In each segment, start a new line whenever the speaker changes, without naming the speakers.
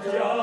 年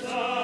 啊。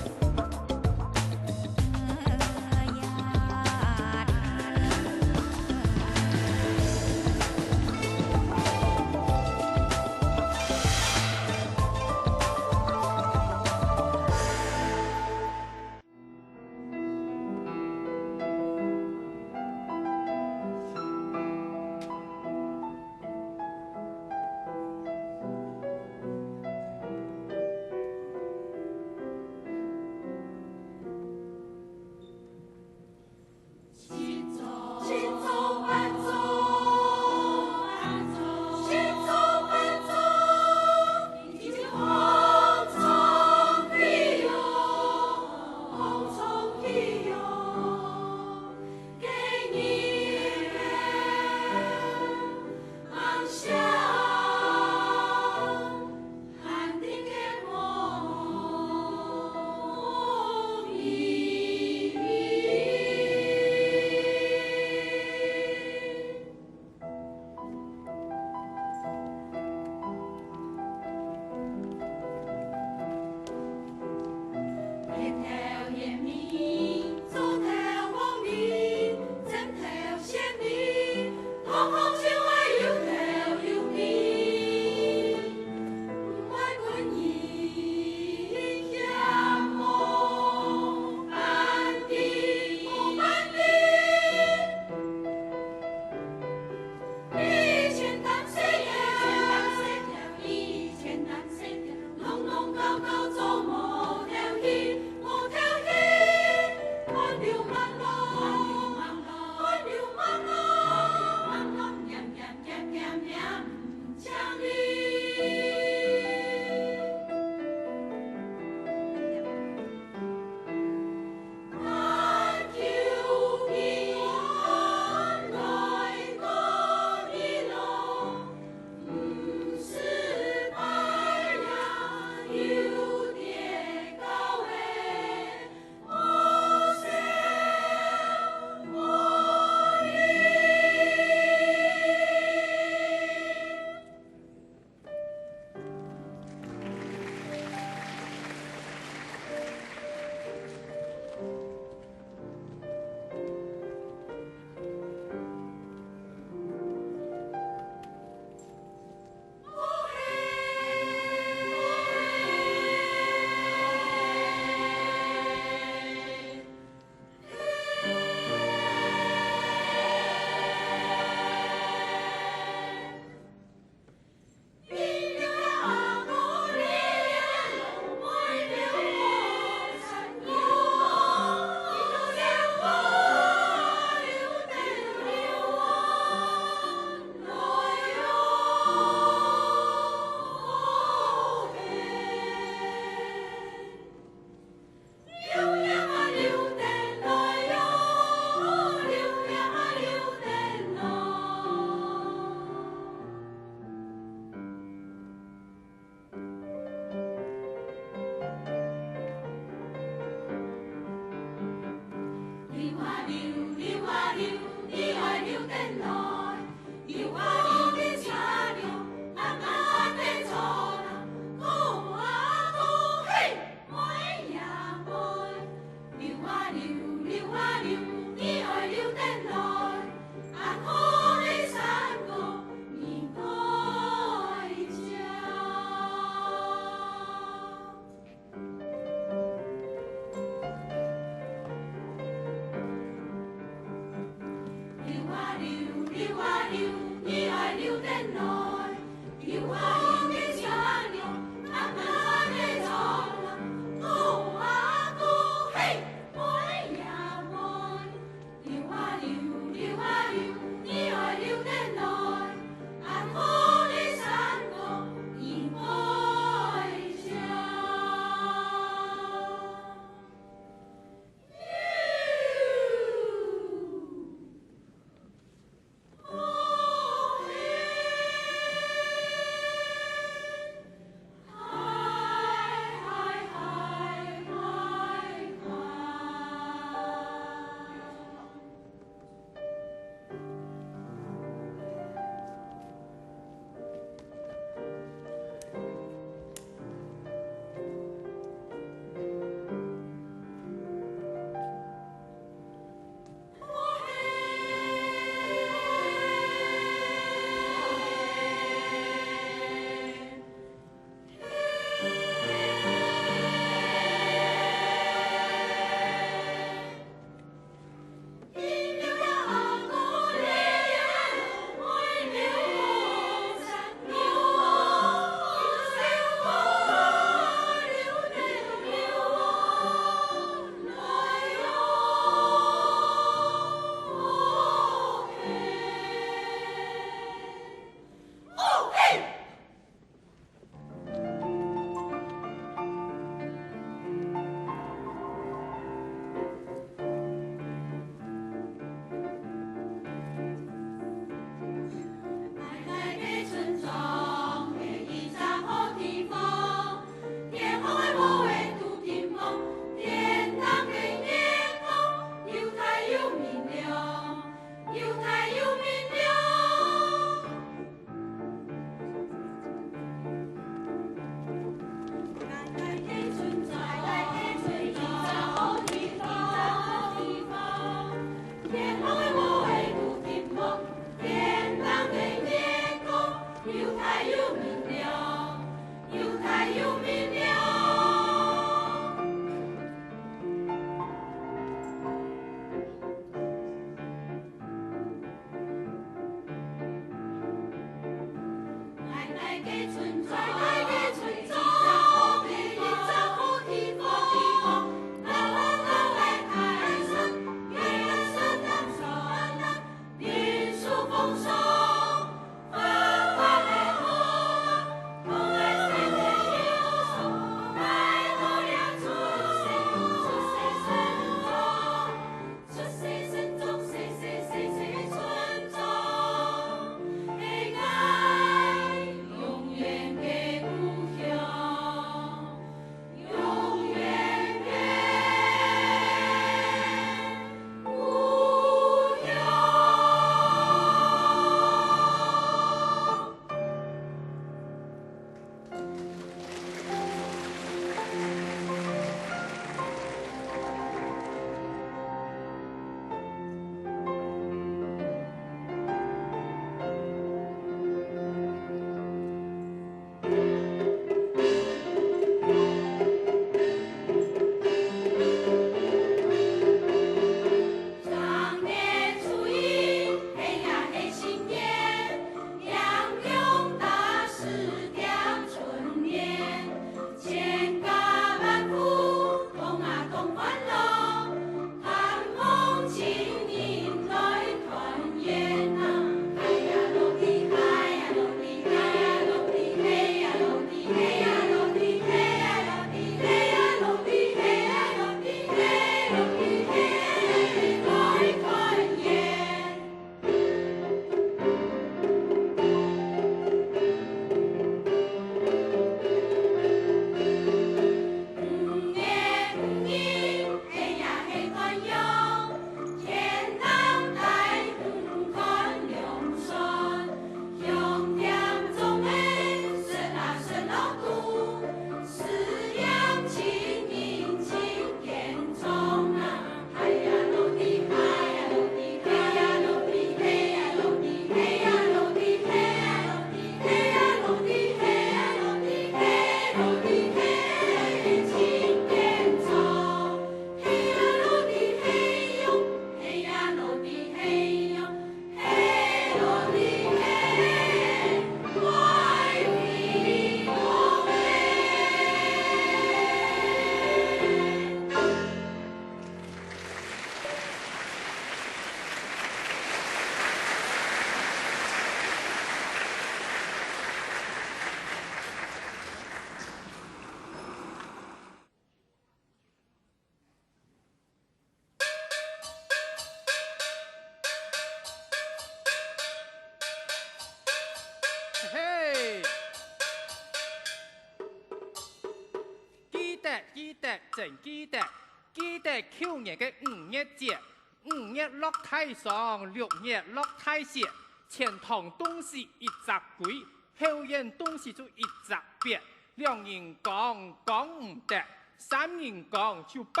正记得去年嘅5月节，5月落太上，6月落太斜，前堂东西一隻鬼，後院東西就一隻別，兩人講唔得，3人講就不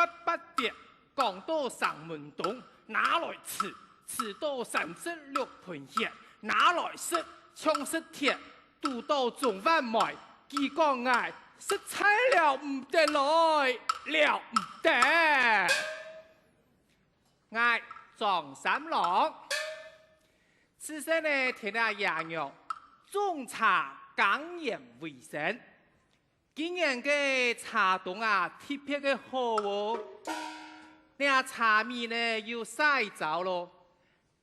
得，講到上門東，拿來吃到36盤血，拿來食槍食鐵，肚到中飯賣，佢講嗌食材了唔得來，了唔得，嗌撞三郎。此生呢，聽下爺娘種茶講言為生，今年嘅茶檔啊，特別嘅好哦。你啊茶味呢要曬走咯，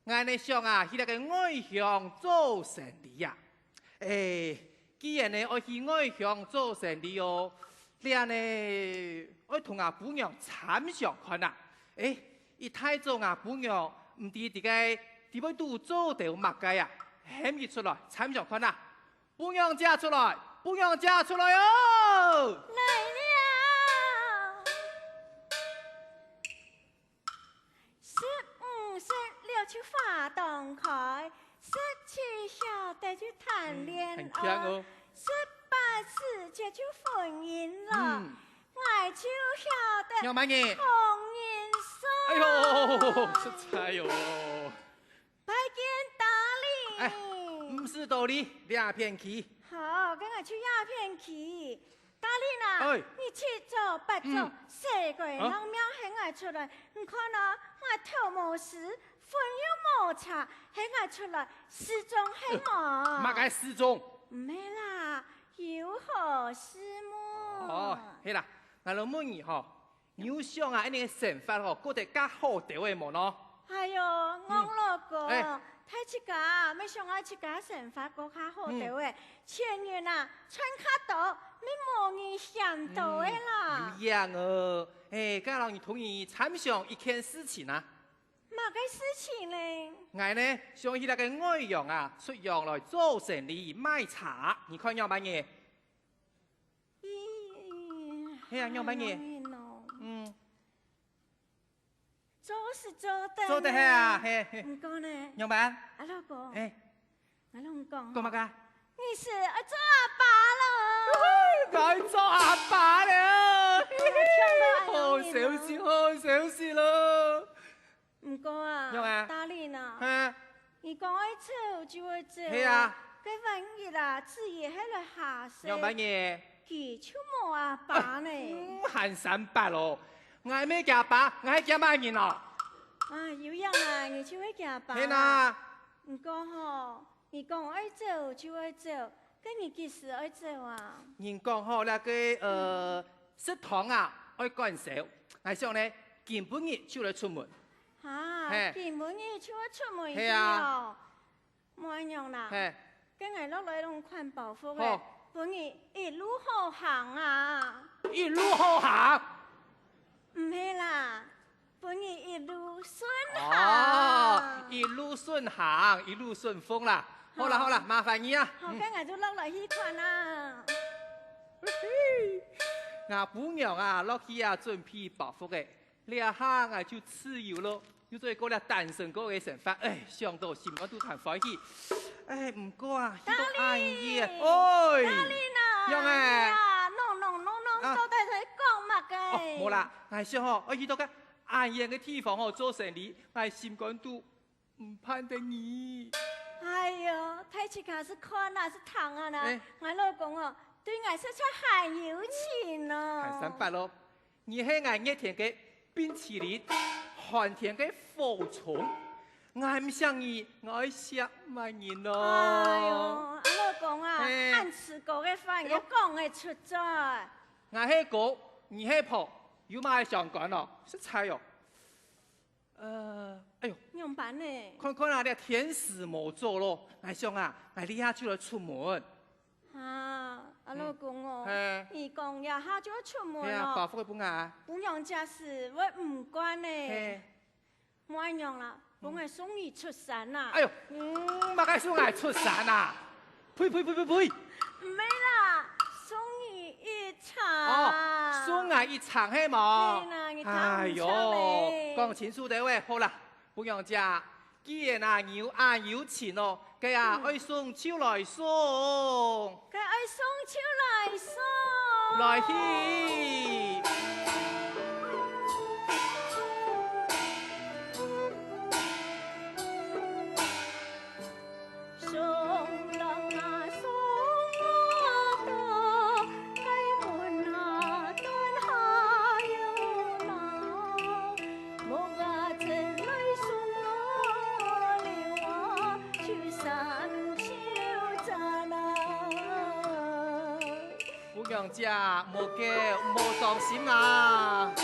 我呢想啊，去那個外鄉做生意呀。既然呢我去外鄉做生意哦，你啊呢我同阿姑娘參詳看啊。一太宗啊姑娘唔知點解。點解都做到乜嘅呀？喊佢出來，參詳看啊！姑娘嫁出來，姑娘嫁出來哦！
來了，15歲了就發動開，17曉得就談戀愛，18歲就婚姻了，我就曉得紅顏色。
哎呦，出彩喲！
拜見大理，
唔是道理，兩片棋。
好，跟我去鴉片棋。大理呐，你七走八走，四個人廟喊我出來，你看呐，我頭冇事，飯又冇茶，喊我出來，失蹤係冇。
乜解失蹤？
唔係啦，有何事麼？
哦，係啦，我老問你嗬，你想啊，呢個成法嗬，覺得較好啲嘅冇咯？
哎呦，我老公，太自家，沒想我自家成法個較好啲誒，前年啊，穿卡到，你冇你想到誒啦。
有樣哦，假如你同意參詳一件事情啊。
乜嘅事情呢？
我呢想去那個外洋啊，出洋來做生意賣茶，你看要乜嘢？係啊，要乜嘢？
做是做得，
做得係啊，係。
唔講呢？
要乜？
阿老公，阿老公，
講乜㗎？
你是做阿爸了？
我做阿爸了，好小事，好小事咯。
唔過啊，大理呢？你講愛走就會走。係啊。佢萬一啦，自己喺度下世。
要乜嘢？
佢就冇阿爸呢？
喊300咯。我係咩叫爸？我係叫乜嘢咯？
啊，有樣啊，你就會叫爸。
係啦。
唔講吼，你講愛走就會走，跟你幾時愛走啊？
人講吼，那個食堂啊，愛趕少，我想呢，見半日就來出門。
嚇，見半日就會出門
係啊。
冇樣啦。跟我落來攏看報復嘅，半日一路好行啊。
一路好行。
唔係啦，本日一路順行。
哦，一路順行，一路順風啦。好啦好啦，麻煩你啊。
好，跟我就落來去看啦。
我姑娘啊，落去啊，準備報復嘅，你啊下我就自由咯。要做一個咧單身狗嘅生活，想到心肝都談歡喜。唔過啊，呢個暗夜，
大理呐，
用啊，
弄，到底在講乜嘅？
冇啦，我想嗬，我遇到個暗夜嘅地方嗬做生意，我心肝都唔盼得你。
哎呦，太起卡是看啊，是糖啊啦！我老公哦，對我說出很有情咯。
喊300咯，你係我熱天嘅冰淇淋，寒天嘅火蟲，我唔想你，我想乜嘢咯？
哎呦，阿老公啊，俺吃過嘅飯要講嘅出在。
我係狗，你係婆，有乜相干咯？食菜喲。哎呦，
用辦呢？
看看啊，你天時冇做咯，我想啊，我呢下就要出門。
啊，阿老公哦，你講呀下就要出門咯。
係啊，報復嘅本啊。
不用家事我唔關呢。冇用啦，幫我送你出山啦。
哎呦，乜解送我出山啊？呸！
唔係啦，送你一場。
哦，送我一场黑毛。
哎呦，
讲清楚的话，好啦，不用讲。既然牛眼有钱哦，佢爱送手来送。
佢爱送手来送。
来去。娘家莫叫莫伤心啊！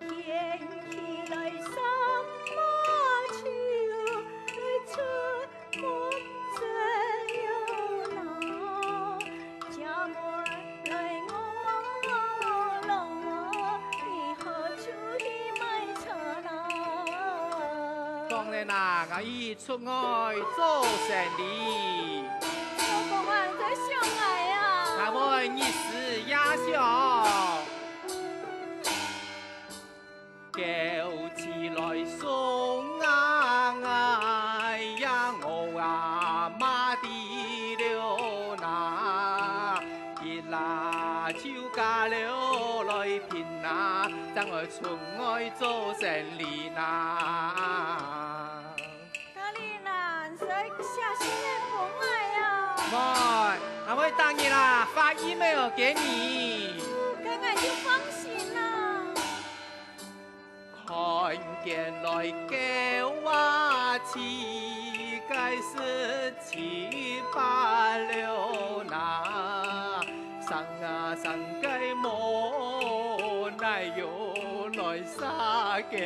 天气来什么秋，来出门真有闹，家门来我老，你何处去买茶啦？
当然啦，我已出外做生意。
老公啊，在上来啊！
我们一时也想。叫起来送啊！哎呀，我啊妈的了那，一拉就嫁了来拼啊，等我出外做生意呐。
大丽娜，你下心的不爱呀？
喂，那我当然啦，发 email 给你。
跟俺就放心啦。
看见来叫我去，该是七八了那，上啊上该莫奈有来撒叫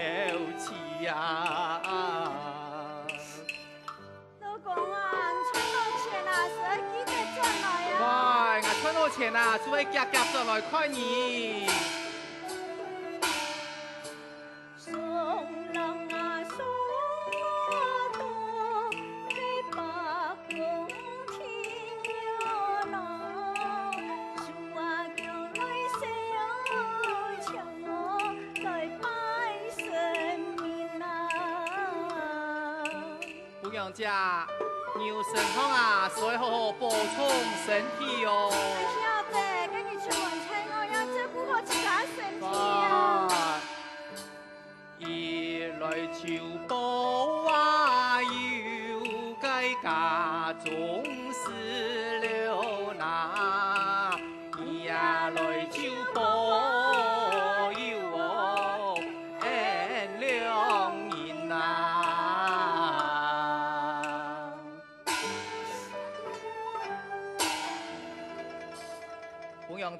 起呀。
老公啊，你存到钱啊，是记得转来呀。
喂，我存到钱啊，只会夹夹转来看你。家牛身康啊，所以好好补充身体哦。
晓得，跟你出门菜我要照顾好自家身体啊。
一来就补啊，又该家中事了那，一呀来就补又哦，恩良人呐。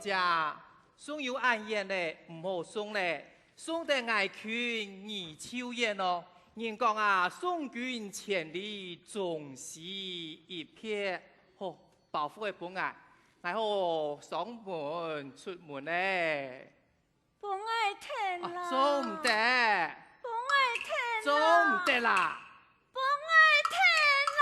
家送有暗烟嘞，唔好送嘞，送得爱群二秋烟哦。人讲啊，送君千里，总是一瞥。好，保护的本爱，然后上门出门嘞。
本爱听啦。
做唔得。本
爱听。
做唔得啦。
本爱听啦。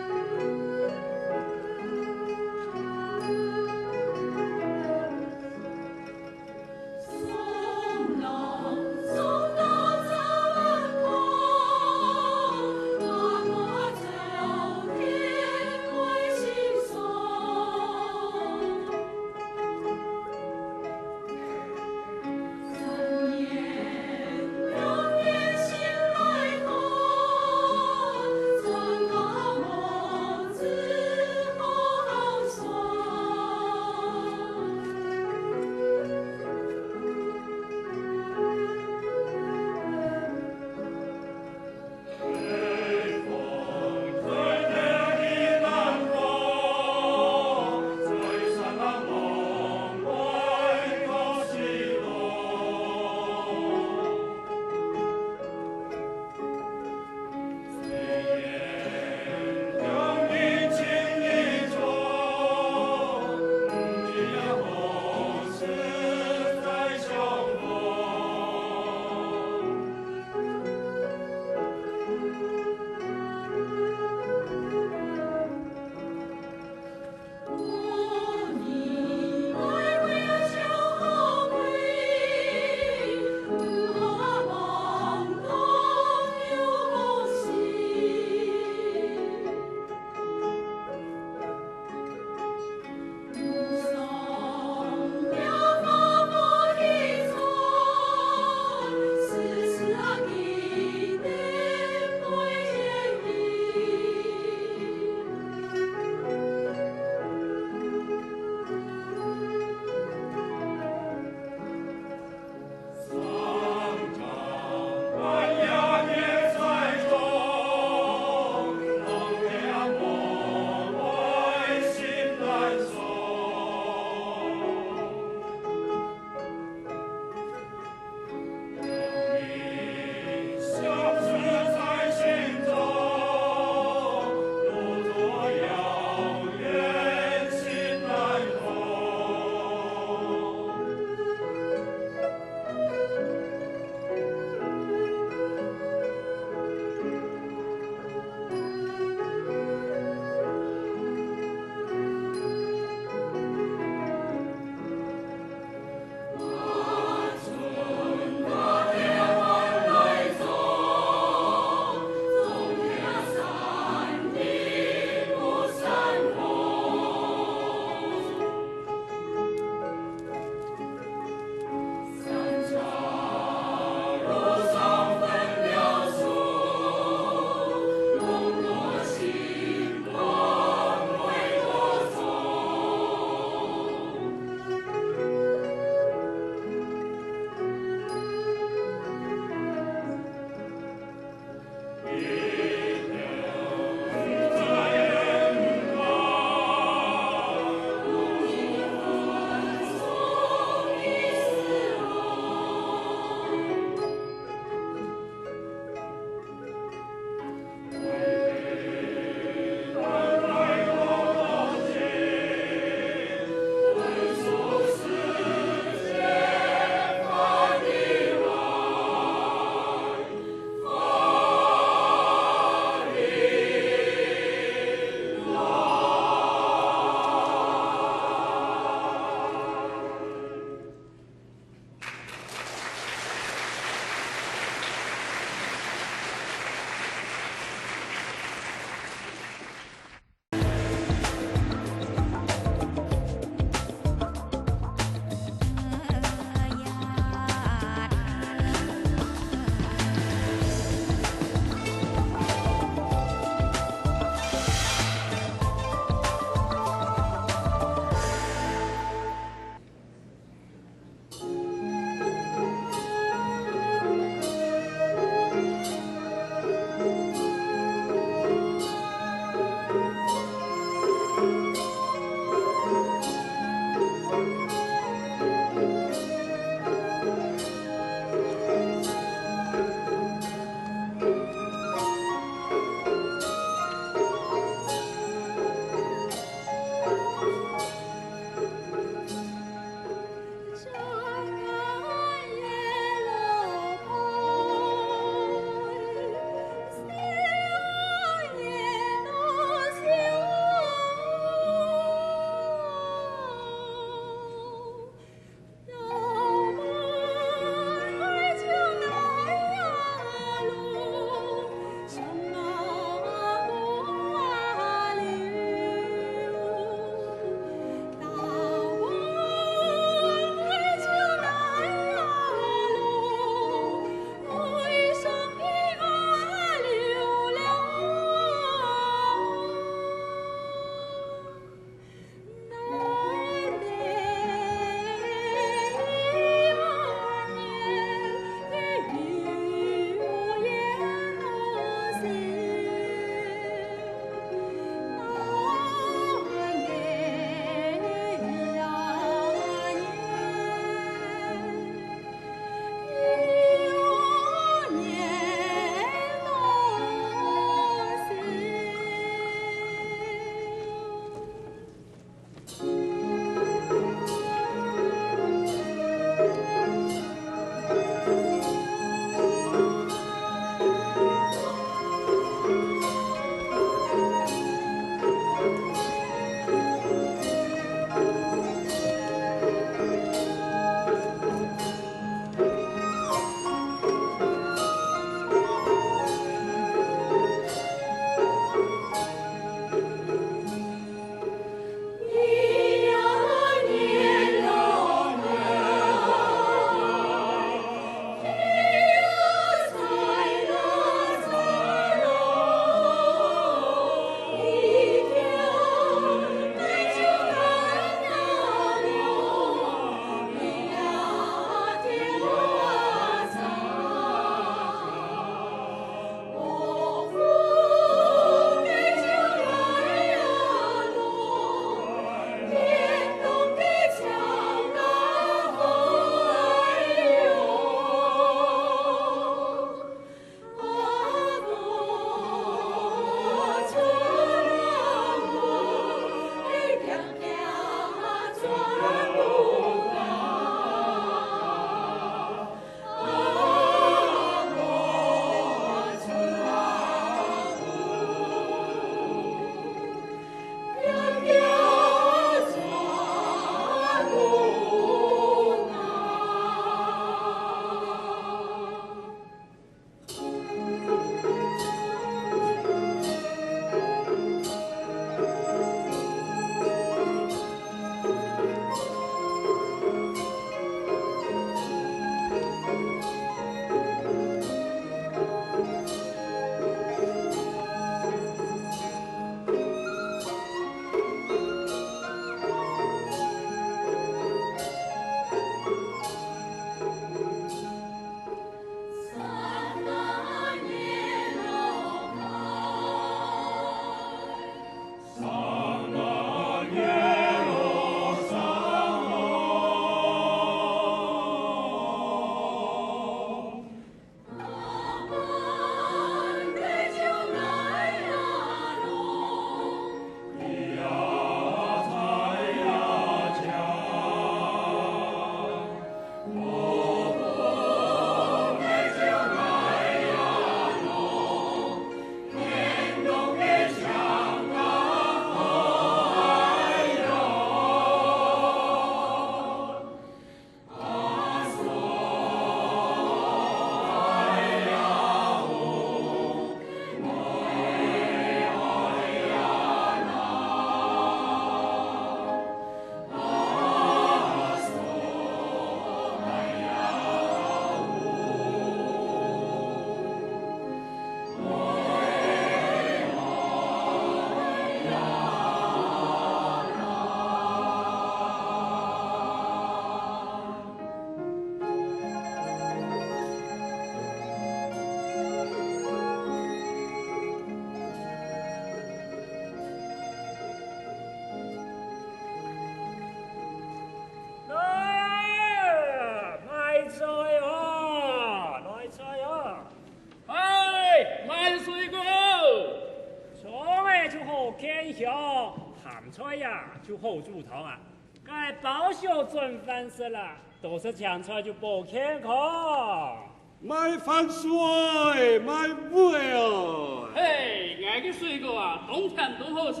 条咸菜呀，就好煮汤啊。该包小准饭食啦，都是咸菜就不健康。
买饭水，买味哦。
嘿，俺的水果啊，冬天都好吃。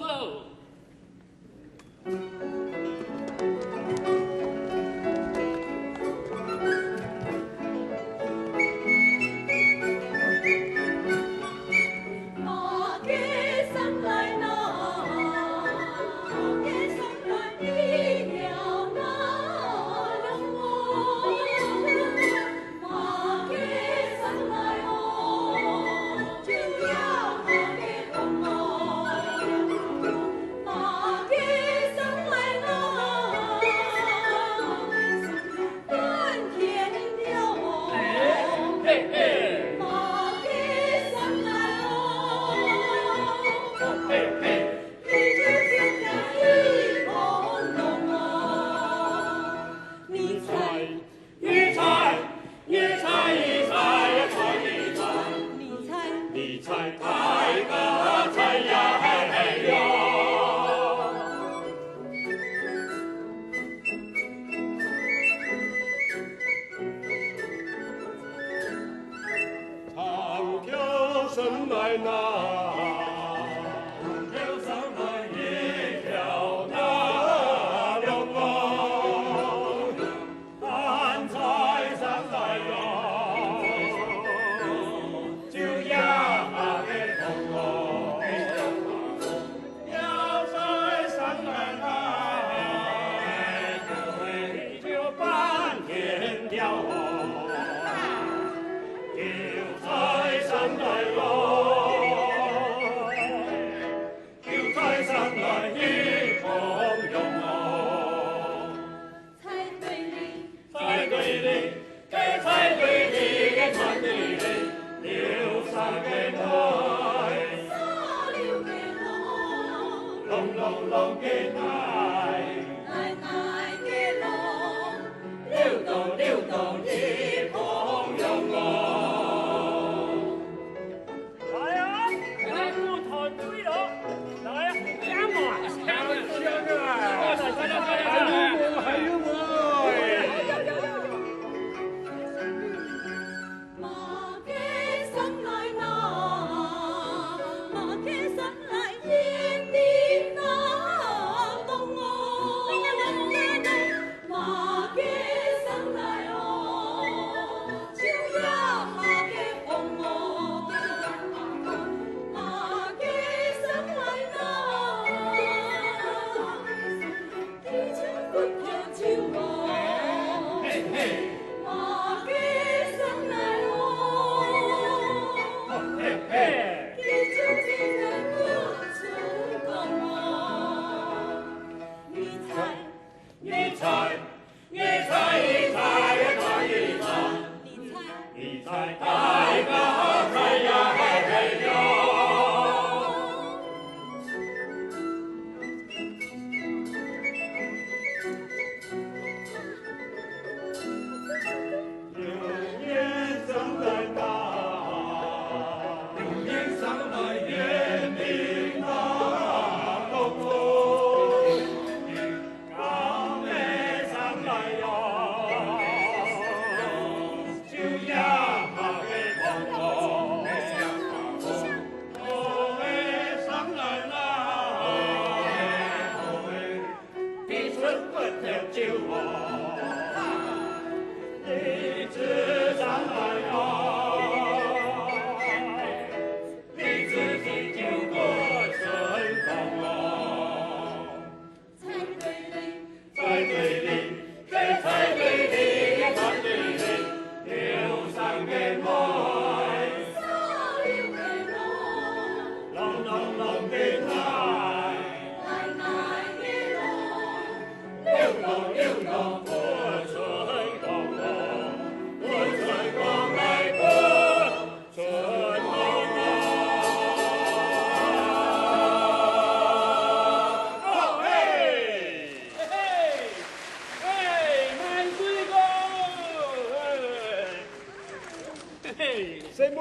什么？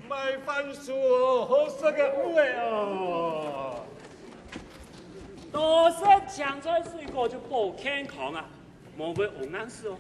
买番薯好食个味哦！
香菜水果就保健康啊，莫会红眼屎哦。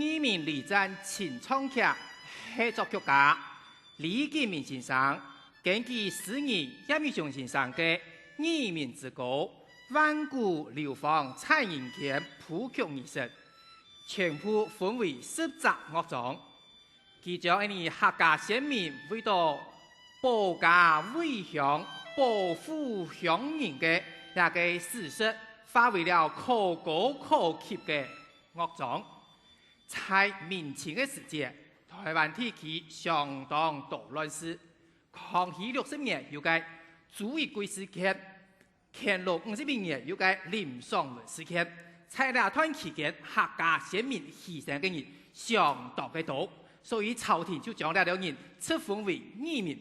语名李赞秦创客合作曲家李建明先生根据诗人叶明雄先生嘅语名之歌万古流芳蔡人间谱曲艺术，全部分为10集乐章。其将客家先民为到保家卫乡、保护乡人嘅那个事实，发挥了可歌可泣嘅乐章。在民情嘅时节，台湾地区相当多乱事。康熙60年有个朱一贵事件，乾隆50年有个林爽文事件。在那段期间，客家先民牺牲嘅人相当嘅多。所以朝廷就将那两人册封为义民。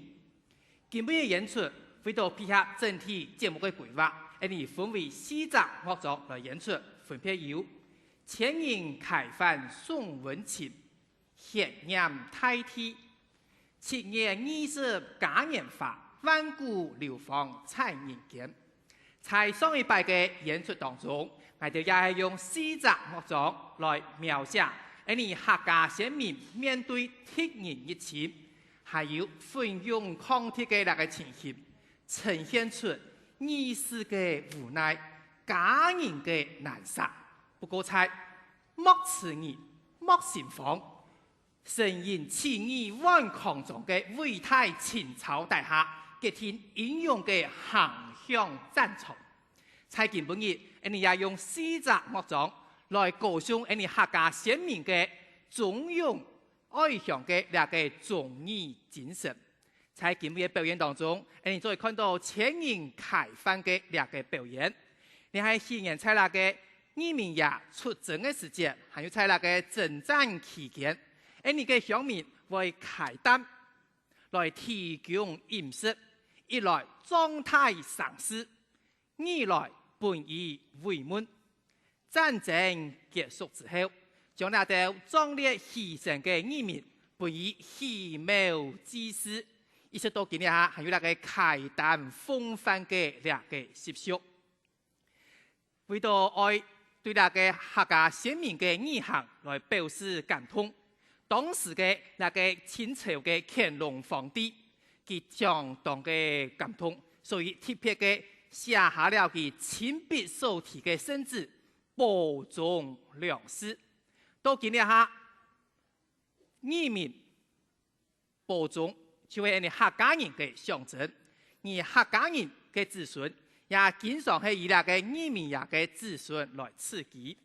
今日演出为到配合整体节目的规划，分为4集乐章来演出，分别有千人开饭送温情、血染太梯、7月20嘉年华、万古流芳蔡人间。在上一拜的演出当中，我哋也系用4集乐章来描写。客家先民面对敌人一chiến，还有奋勇抗敌嘅那个情形，呈现出义士嘅无奈、家人嘅难杀。不过在莫迟疑、莫心慌，承认起义顽抗中嘅伟大秦朝大厦，决定英勇嘅航向战场。在今本日，也用4集乐章。来歌颂客家先民嘅忠勇爱乡嘅那个忠义精神。在今日嘅表演当中，你就会看到千人开饭嘅那个表演。你喺去年在那个义民夜出征嘅时节，还有在那个征战期间，你嘅乡民会开单来提供饮食，一来状态丧失，二来本以慰问。战争结束之后，将那条壮烈牺牲嘅义民，不以虚谋之事，一直到今日还有那个开单风范嘅那个习俗，为到爱对那个客家先民嘅义行来表示感通。当时嘅那个清朝嘅乾隆皇帝，佢相当嘅感通，所以特别嘅写下了佢亲笔所提嘅圣旨。保重粮食，到今日义民保重就係客家人嘅象徵，而客家人嘅子孫也經常係以那個義民也嘅子孫來刺激。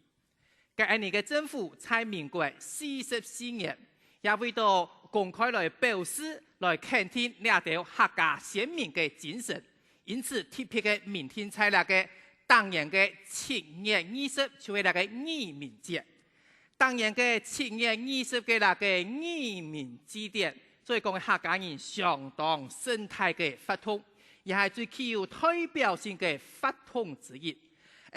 嘅年嘅政府在民國44年，也為到公開來表示來肯定呢條客家先民嘅精神，因此特別嘅明天在那個。當年嘅7月20就係那個義民節，當年嘅7月20嘅那個義民祭典，所以講客家人相當生態嘅法統，也係最具有代表性嘅法統之一。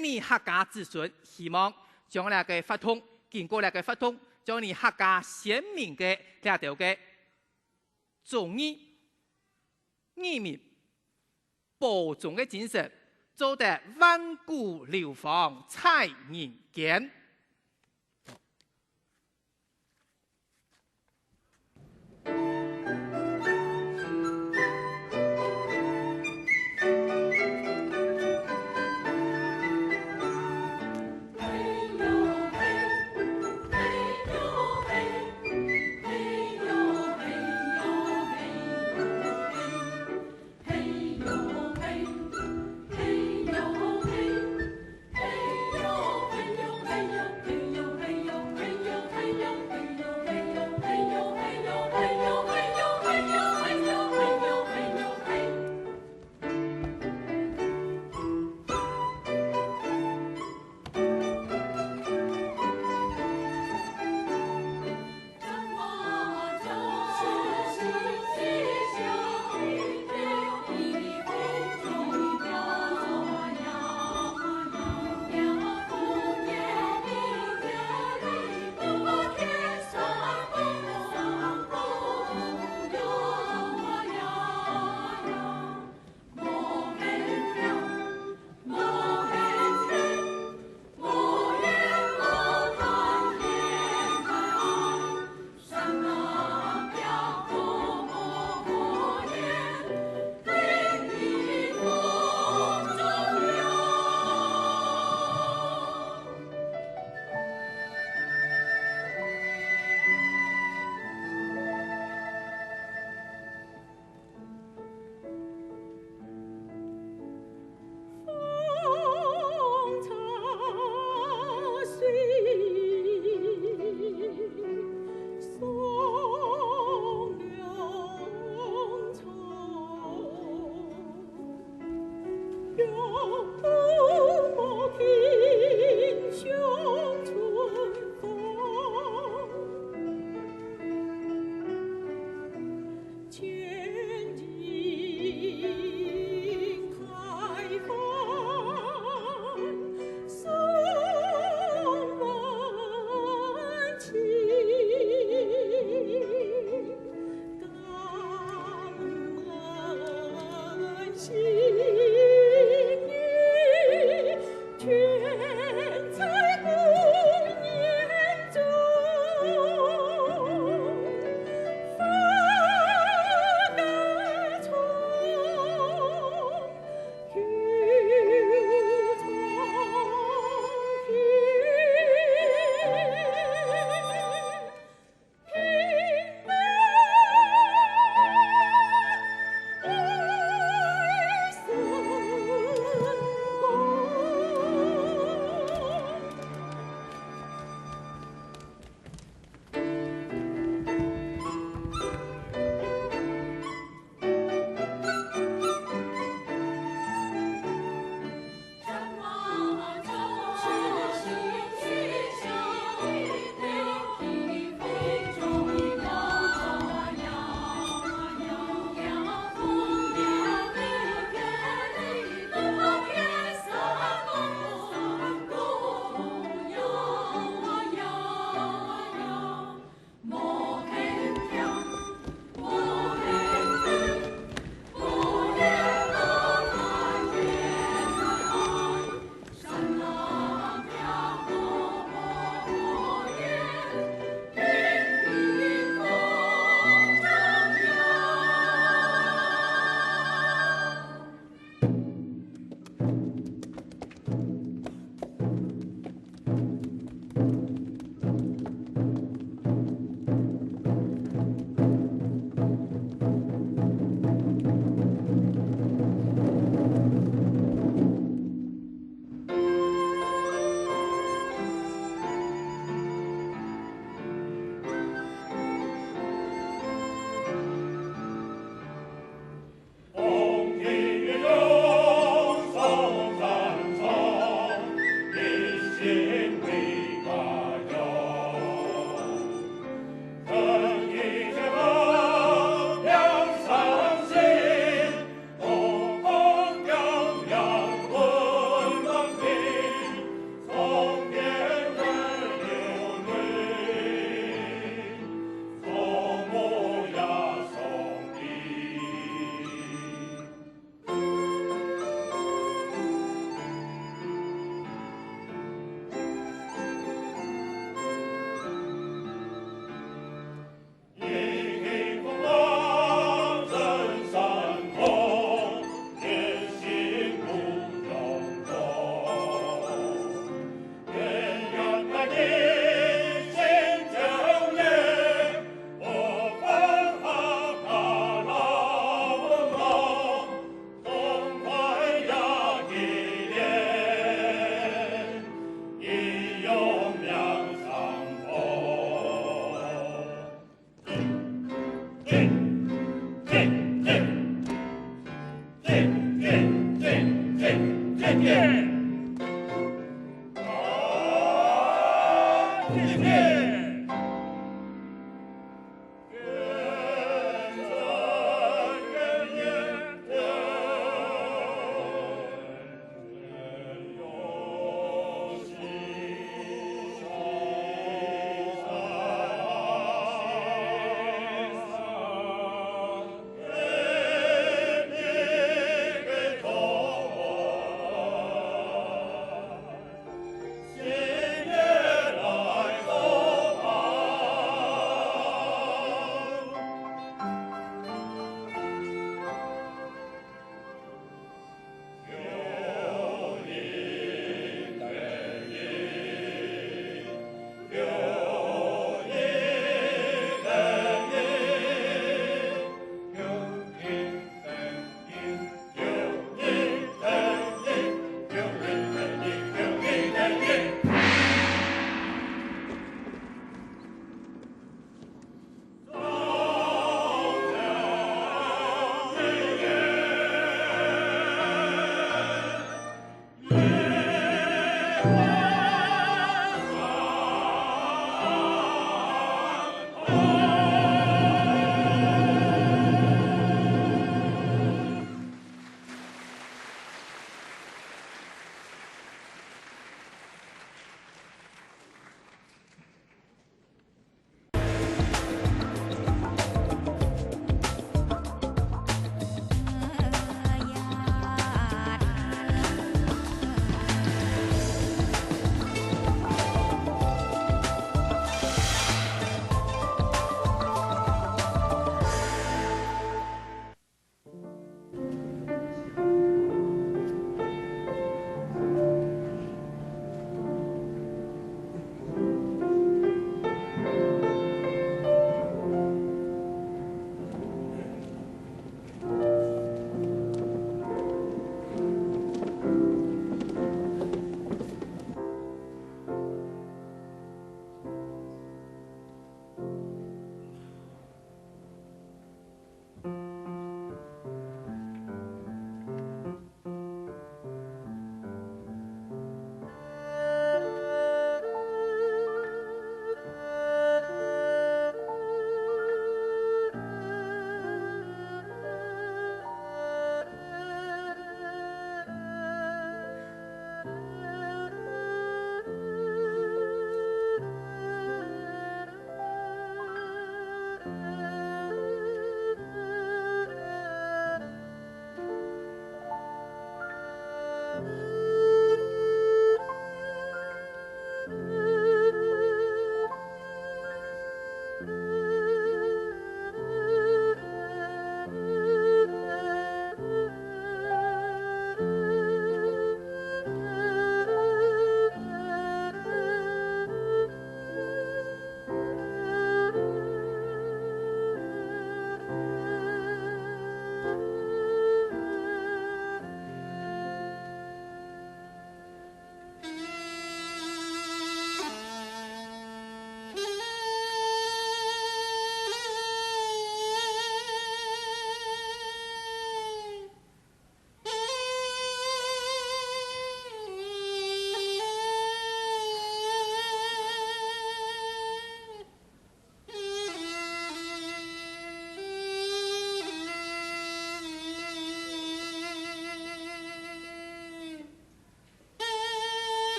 你客家子孫希望將那個法統，經過那個法統，將你客家先民嘅那條嘅忠義、義民、保重嘅精神。做得萬古流芳蔡人間。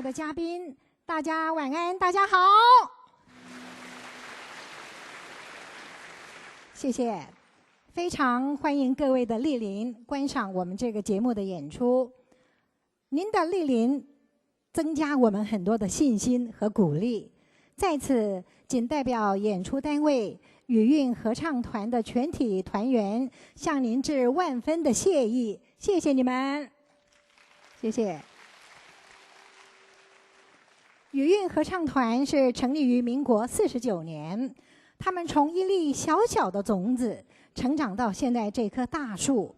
的嘉宾，大家晚安，大家好，谢谢，非常欢迎各位的莅临观赏我们这个节目的演出。您的莅临增加我们很多的信心和鼓励，在此仅代表演出单位语韵合唱团的全体团员向您致万分的谢意，谢谢你们，谢谢。语韵合唱团是成立于民国49年，他们从一粒小小的种子成长到现在这棵大树。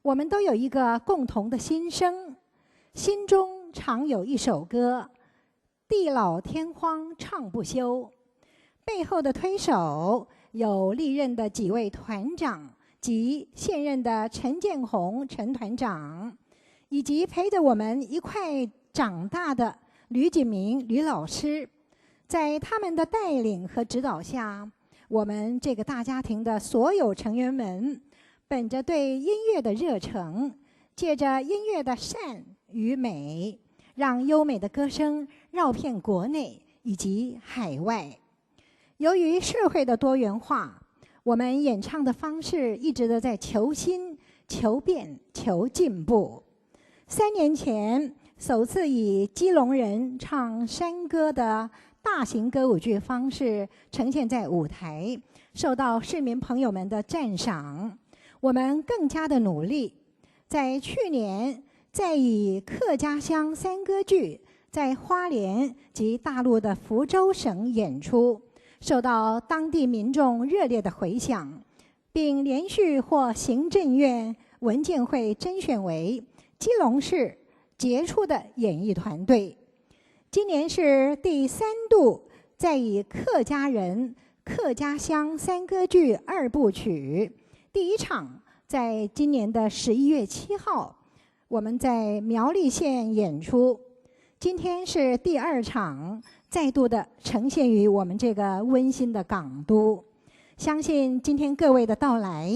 我们都有一个共同的心声，心中常有一首歌，地老天荒唱不休。背后的推手有历任的几位团长及现任的陈建宏陈团长，以及陪着我们一块长大的吕锦明吕老师。在他们的带领和指导下，我们这个大家庭的所有成员们本着对音乐的热诚，借着音乐的善与美，让优美的歌声绕遍国内以及海外。由于社会的多元化，我们演唱的方式一直都在求新、求变、求进步。3年前，首次以基隆人唱山歌的大型歌舞剧方式呈现在舞台，受到市民朋友们的赞赏。我们更加的努力，在去年再以客家乡山歌剧在花莲及大陆的福州省演出，受到当地民众热烈的回响，并连续获行政院文建会甄选为基隆市杰出的演艺团队。今年是第3度再以客家人客家乡山歌剧2部曲，第一场在今年的11月7号，我们在苗栗县演出。今天是第2场，再度的呈现于我们这个温馨的港都。相信今天各位的到来，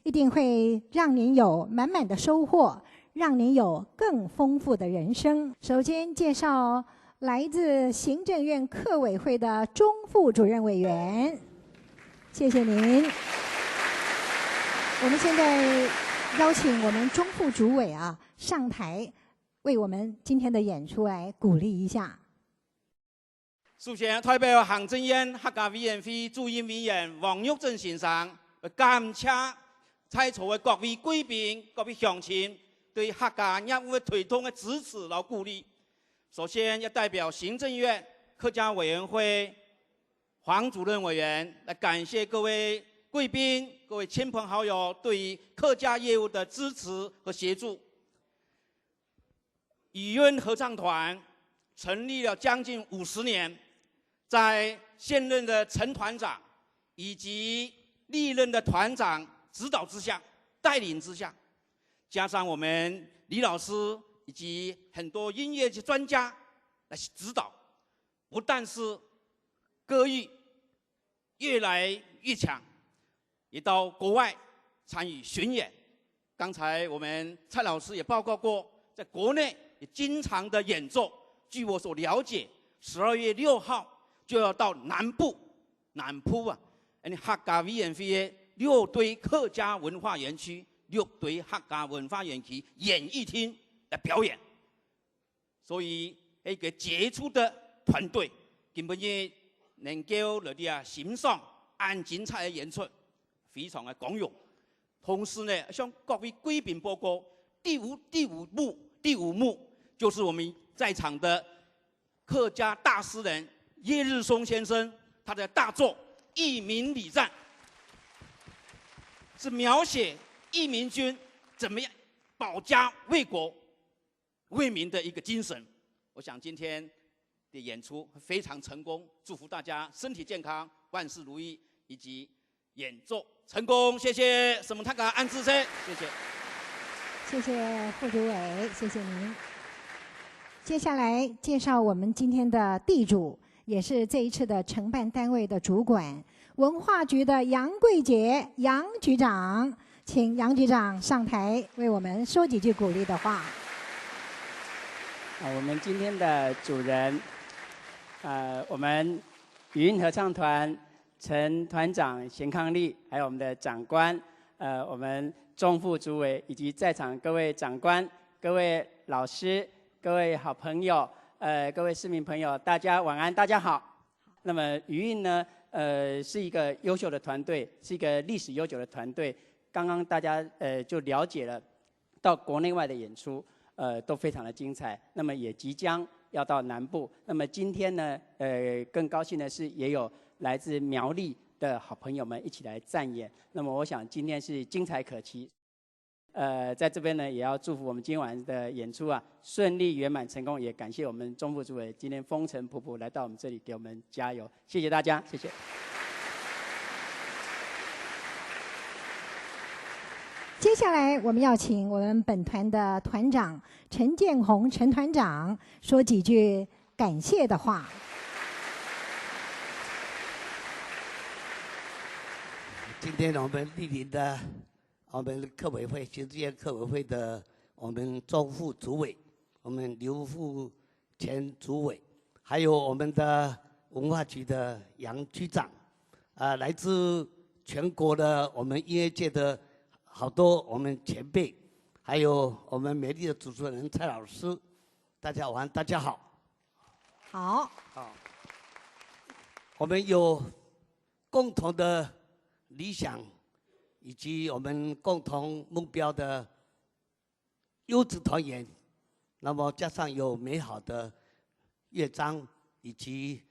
一定会让您有满满的收获，让您有更丰富的人生。首先介绍来自行政院客委会的钟副主任委员，谢谢您。我们现在邀请我们钟副主委上台，为我们今天的演出来鼓励一下。
首先代表行政院客家委员会主任委员王玉珍先生，感谢在座的各位贵宾、各位乡亲对客家业务的推动的支持和鼓励。首先要代表行政院客家委员会黄主任委员来感谢各位贵宾、各位亲朋好友对于客家业务的支持和协助。语韵合唱团成立了将近50年，在现任的陈团长以及历任的团长指导之下、带领之下，加上我们李老师以及很多音乐专家来指导，不但是歌艺越来越强，也到国外参与巡演。刚才我们蔡老师也报告过，在国内也经常的演奏。据我所了解，12月6号就要到南部客家委员会的6堆客家文化园区、6堆客家文化园区演艺厅来表演。所以一个杰出的团队，根本也能够来啲欣赏按精彩的演出，非常的光荣。同时呢，向各位贵宾报告，第五幕就是我们在场的客家大诗人叶日松先生他的大作《义民礼赞》，是描写义民军怎么样保家卫国、为民的一个精神。我想今天的演出非常成功，祝福大家身体健康、万事如意，以及演奏成功。谢谢什么他噶安志生，谢谢。
谢谢副主委，谢谢您。接下来介绍我们今天的地主，也是这一次的承办单位的主管，文化局的杨桂杰杨局长，请杨局长上台为我们说几句鼓励的话。
我们今天的主人，我们语音合唱团陈团长贤伉俪，还有我们的长官，我们钟副主委以及在场各位长官、各位老师、各位好朋友，各位市民朋友，大家晚安，大家好。那么语音呢，是一个优秀的团队，是一个历史悠久的团队。刚刚大家就了解了，到国内外的演出。都非常的精彩，那么也即将要到南部。那么今天呢，更高兴的是也有来自苗栗的好朋友们一起来赞演。那么我想今天是精彩可期。在这边呢，也要祝福我们今晚的演出顺利圆满成功。也感谢我们钟副主委今天风尘仆仆来到我们这里给我们加油，谢谢大家，谢谢。
接下来，我们要请我们本团的团长陈建宏陈团长说几句感谢的话。
今天我们莅临的我们客委会行政院客委会的我们钟副主委，我们刘副前主委，还有我们的文化局的杨局长，来自全国的我们音乐界的。好多我们前辈，还有我们美丽的主持人蔡老师，大家晚安，大家好。
好。
好。我们有共同的理想，以及我们共同目标的优质团员，那么加上有美好的乐章，以及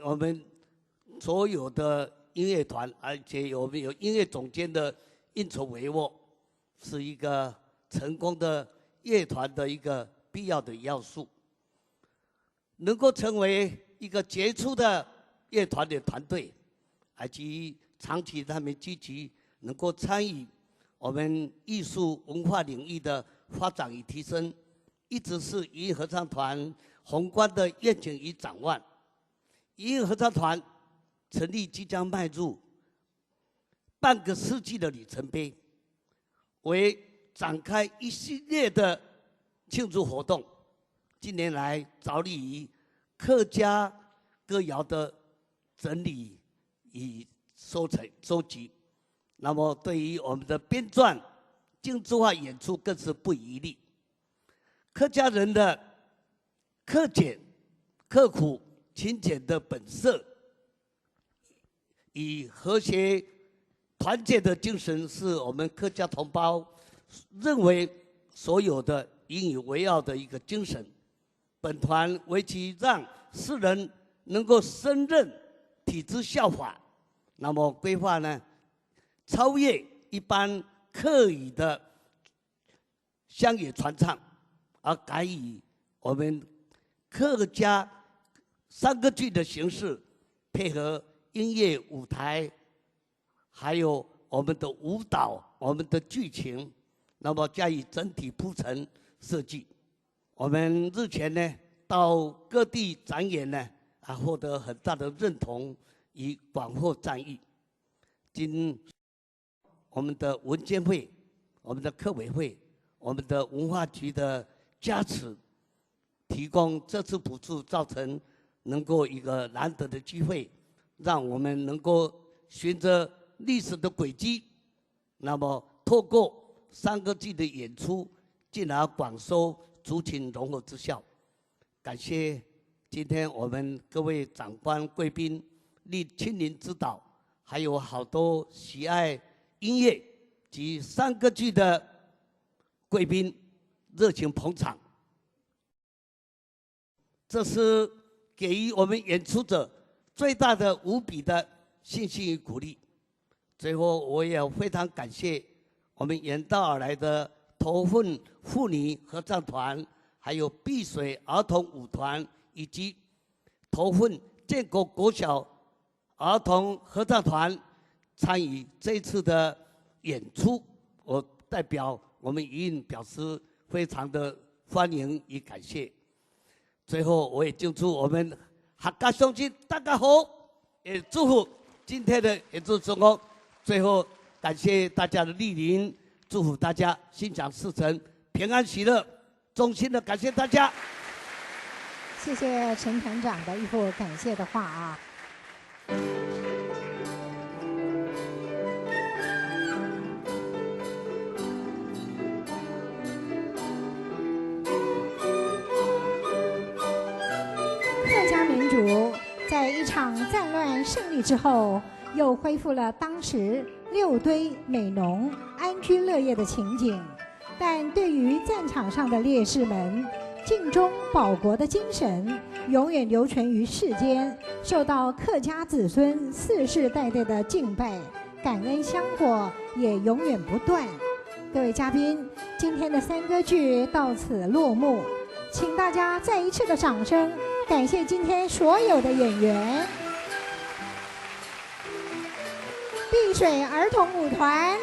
我们所有的。音乐团，而且我们有音乐总监的运筹帷幄，是一个成功的乐团的一个必要的要素。能够成为一个杰出的乐团的团队，以及长期他们积极能够参与我们艺术文化领域的发展与提升，一直是语音合唱团宏观的愿景与展望。语音合唱团。成立即将迈入半个世纪的里程碑，为展开一系列的庆祝活动。近年来着力于客家歌谣的整理与收集，那么对于我们的编撰、精致化演出更是不遗余力。客家人的克俭、刻苦、勤俭的本色。以和谐、团结的精神，是我们客家同胞认为所有的引以为傲的一个精神。本团为其让世人能够胜任、体制效法，那么规划呢，超越一般客语的乡野传唱，而改以我们客家三个剧的形式配合。音乐舞台，还有我们的舞蹈、我们的剧情，那么加以整体铺陈设计。我们日前呢到各地展演呢，获得很大的认同与广获赞誉。经我们的文监会、我们的客委会、我们的文化局的加持，提供这次补助，造成能够一个难得的机会。让我们能够循着历史的轨迹，那么透过三个剧的演出，进而广收族群融合之效。感谢今天我们各位长官贵宾亲临指导，还有好多喜爱音乐及三个剧的贵宾热情捧场，这是给予我们演出者。最大的无比的信心与鼓励。最后，我也非常感谢我们远道而来的头份妇女合唱团，还有碧水儿童舞团，以及头份建国国小儿童合唱团参与这次的演出。我代表我们语音表示非常的欢迎与感谢。最后，我也敬祝我们。客家乡亲大家好，也祝福今天的演出成功。最后，感谢大家的莅临，祝福大家心想事成，平安喜乐。衷心的感谢大家。
谢谢陈团长的一副感谢的话啊。客家民族在一场战乱胜利之后，又恢复了当时六堆美浓、安居乐业的情景。但对于战场上的烈士们，尽忠保国的精神永远留存于世间，受到客家子孙世世代代的敬拜，感恩香火也永远不断。各位嘉宾，今天的三歌剧到此落幕，请大家再一次的掌声，感谢今天所有的演员。碧水儿童舞团。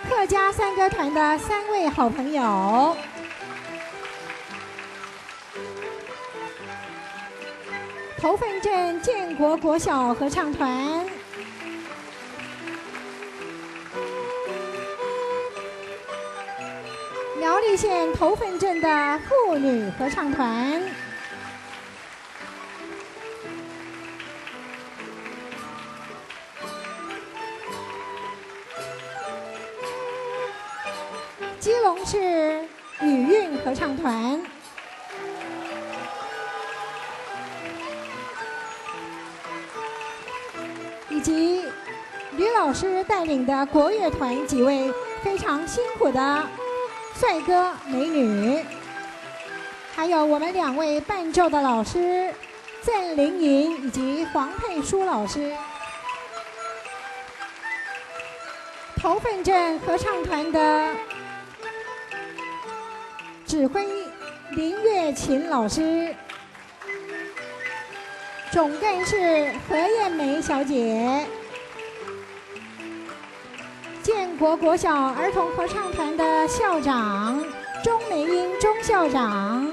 客家三歌团的3位好朋友，头份镇建国国小合唱团，苗栗县头份镇的妇女合唱团，基隆市女韵合唱团，以及吕老师带领的国乐团几位非常辛苦的帅哥美女，还有我们2位伴奏的老师郑玲莹以及黄佩书老师，头份镇合唱团的指挥林月琴老师，总干事何艳梅小姐，建国国小儿童合唱团的校长钟美英钟校长，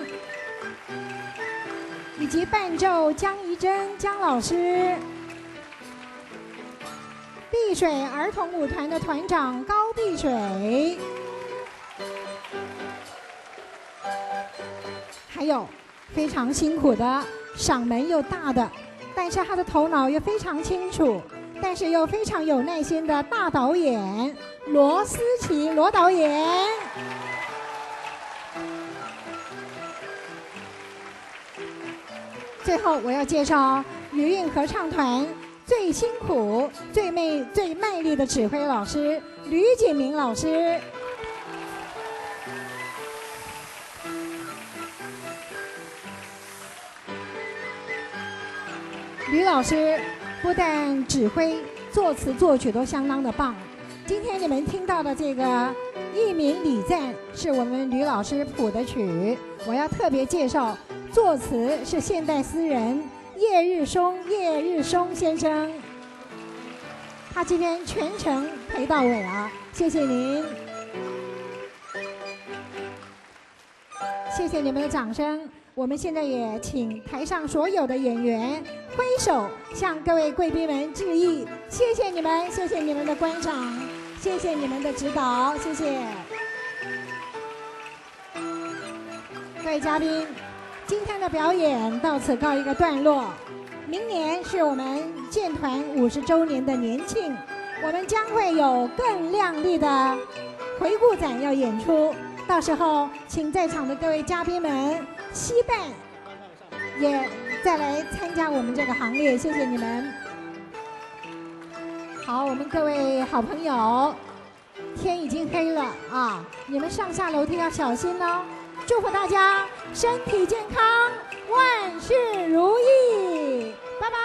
以及伴奏江怡珍江老师，碧水儿童舞团的团长高碧水，还有非常辛苦的嗓门又大的，但是他的头脑又非常清楚，但是又非常有耐心的大导演罗思琪罗导演。最后我要介绍女韵合唱团最辛苦最卖力的指挥老师吕锦明老师。吕老师不但指挥、作词、作曲都相当的棒。今天你们听到的这个《一鸣礼赞》是我们吕老师谱的曲，我要特别介绍，作词是现代诗人叶日松先生，他今天全程陪到尾啊，谢谢您，谢谢你们的掌声。我们现在也请台上所有的演员挥手向各位贵宾们致意，谢谢你们，谢谢你们的观赏，谢谢你们的指导，谢谢。各位嘉宾，今天的表演到此告一个段落。明年是我们建团50周年的年庆，我们将会有更亮丽的回顾展要演出，到时候请在场的各位嘉宾们期待也再来参加我们这个行列，谢谢你们。好，我们各位好朋友，天已经黑了啊，你们上下楼梯要小心哦。祝福大家身体健康，万事如意，拜拜。